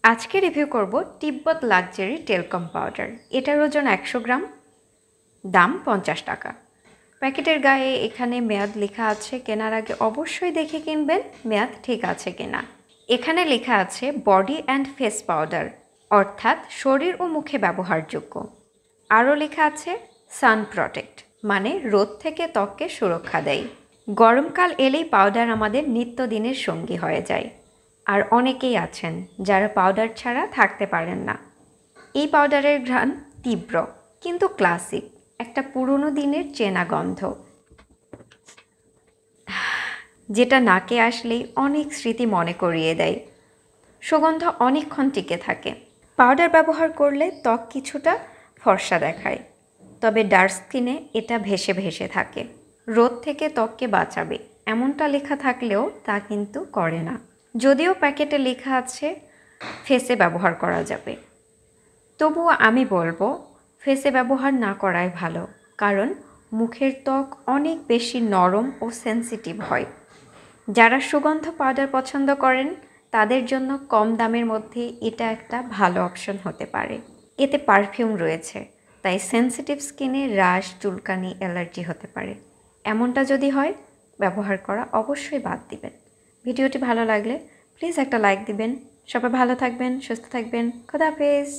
আজকে রিভিউ করব তিব্বত luxury talcum powder. এটার ওজন 100 গ্রাম, দাম 50 টাকা। প্যাকেটের গায়ে এখানে মেয়াদ লেখা আছে, কেনার আগে অবশ্যই দেখে কিনবেন মেয়াদ ঠিক আছে কিনা। এখানে লেখা আছে বডি অ্যান্ড ফেস পাউডার, অর্থাৎ শরীর ও মুখে ব্যবহারযোগ্য। আরও লেখা আছে সান প্রটেক্ট, মানে রোদ থেকে ত্বককে সুরক্ষা দেয়। গরমকাল এলেই পাউডার আমাদের নিত্যদিনের সঙ্গী হয়ে যায়, আর অনেকেই আছেন যারা পাউডার ছাড়া থাকতে পারেন না। এই পাউডারের ঘ্রাণ তীব্র কিন্তু ক্লাসিক, একটা পুরনো দিনের চেনা গন্ধ, যেটা নাকে আসলেই অনেক স্মৃতি মনে করিয়ে দেয়। সুগন্ধ অনেকক্ষণ টিকে থাকে। পাউডার ব্যবহার করলে ত্বক কিছুটা ফর্সা দেখায়, তবে ডার্ক স্কিনে এটা ভেসে ভেসে থাকে। রোদ থেকে ত্বককে বাঁচাবে এমনটা লেখা থাকলেও তা কিন্তু করে না। যদিও প্যাকেটে লেখা আছে ফেসে ব্যবহার করা যাবে, তবুও আমি বলবো ফেসে ব্যবহার না করাই ভালো, কারণ মুখের ত্বক অনেক বেশি নরম ও সেনসিটিভ হয়। যারা সুগন্ধ পাউডার পছন্দ করেন তাদের জন্য কম দামের মধ্যে এটা একটা ভালো অপশন হতে পারে। এতে পারফিউম রয়েছে, তাই সেনসিটিভ স্কিনে রাশ, চুলকানি, অ্যালার্জি হতে পারে। এমনটা যদি হয় ব্যবহার করা অবশ্যই বাদ দিবেন। ভিডিওটি ভালো লাগলে প্লিজ একটা লাইক দিবেন। সবাই ভালো থাকবেন, সুস্থ থাকবেন। খোদা হাফেজ।